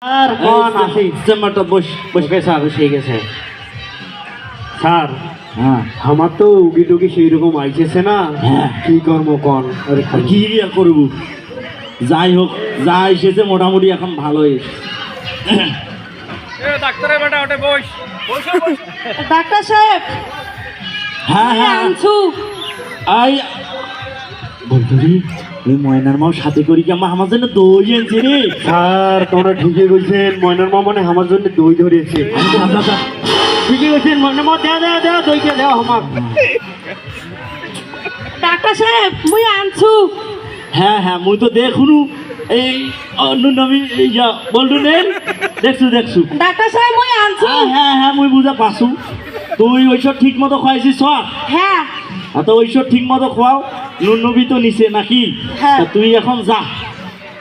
Sir কোন আসি চেম্বারটা বসবে স্যার ঠিক আছে স্যার হ্যাঁ আমার তো উগি টুগি সেই রকম আইছে না হ্যাঁ। কি কর্ম কোন আরে কি আর করব যাই হোক যা এসেছে মোটামুটি এখন ভালোই ডাক্তারের বেটা ওটা বস ডাক্তার সাহেব হ্যাঁ হ্যাঁ আনছু আই বলতো রে ওই ময়নার মাও সাথে করি কি আমার জন্য দই আনছে রে স্যার তোমরা ঠিকই কইছেন ময়নার মা মানে আমার জন্য দই ধরেছে ঠিকই কইছেন ময়নার মা দেও দেও দেও দইটা দেও আমার ডাক্তার সাহেব মুই আনছু হ্যাঁ হ্যাঁ মুই তো দেখুনু এই অন্য নামি এই যা বলটু নে দেখছু ডাক্তার সাহেব মুই আনছু হ্যাঁ হ্যাঁ মুই বুঝা পাসু তুই ওইসব ঠিক মতো খাইছিস সব হ্যাঁ তো ওইসব ঠিক মতো খাওয়াও নুনবি তো নিচে নাকি হ্যাঁ। তা তুই এখন যা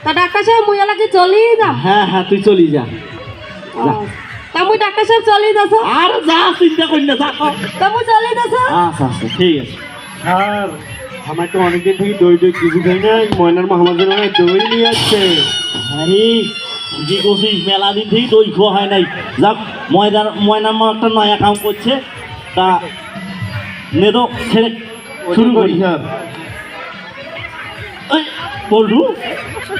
তা ডাক্তার সাহেব মুই এলাকে চলি যাম হ্যাঁ হ্যাঁ তুই চলি যা যা। তা মুই ডাক্তার সাহেব চলি যাস আর যা চিন্তা করি না যা তা মুই চলি যাস আচ্ছা আচ্ছা ঠিক আছে স্যার আমার তো অনেকদিন থেকে দই দই কিছু খাই না ময়নার মা আমার জন্য দই নিয়ে আসছে আরে যে করছিস মেলা দিন থেকেই দই খাওয়া হয় নাই যাক ময়নার মা একটা নয়া কাম করছে তা নে তো ছেড়ে শুরু করি স্যার ওই বলটু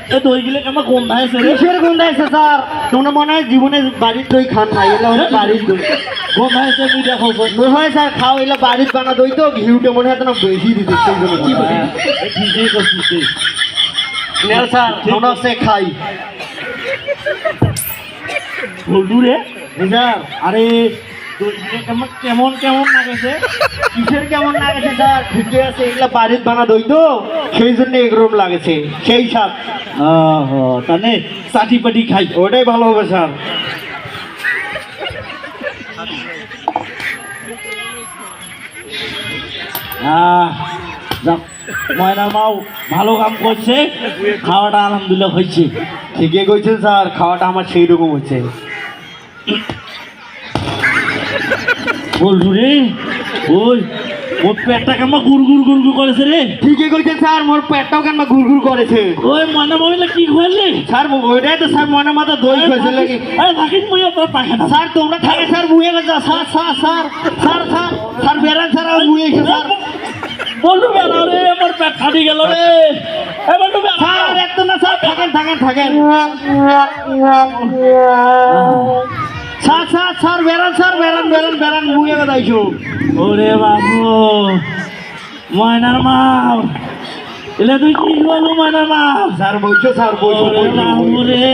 এ দইগুলো কেমন গন্ধ আছে রে কিসের গন্ধ আছে স্যার তোমরা মনে হয় জীবনে বাড়ির দই খান না এগুলো হচ্ছে বাড়ির দই গন্ধ আছে তুই দেখো মনে হয় স্যার খাও এগুলো বাড়ির বানা দই তো ঘিউটে মনে হয় না বেশি দিতে সেই জন্য কি বলি ঠিকই করছিস তুই। নেল স্যার আমরা সে খাই বলটু রে স্যার আরে দইগুলো কেমন কেমন লাগেছে কিসের কেমন লাগেছে স্যার ঠিকই আছে এগুলো বাড়ির বানা দই তো সেই জন্য এরকম লাগেছে সেই স্বাদ তাহলে চাটি পাটি খাই ওটাই ভালো হবে স্যার যাক ময়নার মাও ভালো কাম করছে খাওয়াটা আলহামদুলিল্লাহ হয়েছে ঠিকই কইছেন স্যার খাওয়াটা আমার সেই রকম হচ্ছে বলছু রে ওই ওর পেটটা কেমন গুড় করেছে রে ঠিকই কইছেন স্যার মোর পেটটাও কেন ঘুরঘুর করেছে ওই ময়না মহিলা কি খুয়ালি স্যার ওইটাই তো স্যার মনে মাথা দই খাইছে নাকি আরে থাকিস মই তোর পায়খানা স্যার তোমরা থাকে স্যার মুয়ে গেছে sir sir sir sir sir sir বেড়ান স্যার আর মুয়ে গেছে স্যার বলটু বেড়া রে আমার পেট ফাটি গেল রে এ বলটু বেড়া স্যার এত না স্যার থাকেন থাকেন থাকেন স্যার স্যার স্যার বেড়ান স্যার বেড়ান বেড়ান বেড়ান মুয়ে গেছে আইসো ওরে বাবু ময়নার মা এলে তুই কি বলবো ময়নার মা স্যার বলছো স্যার বলছো ওরে বাবু রে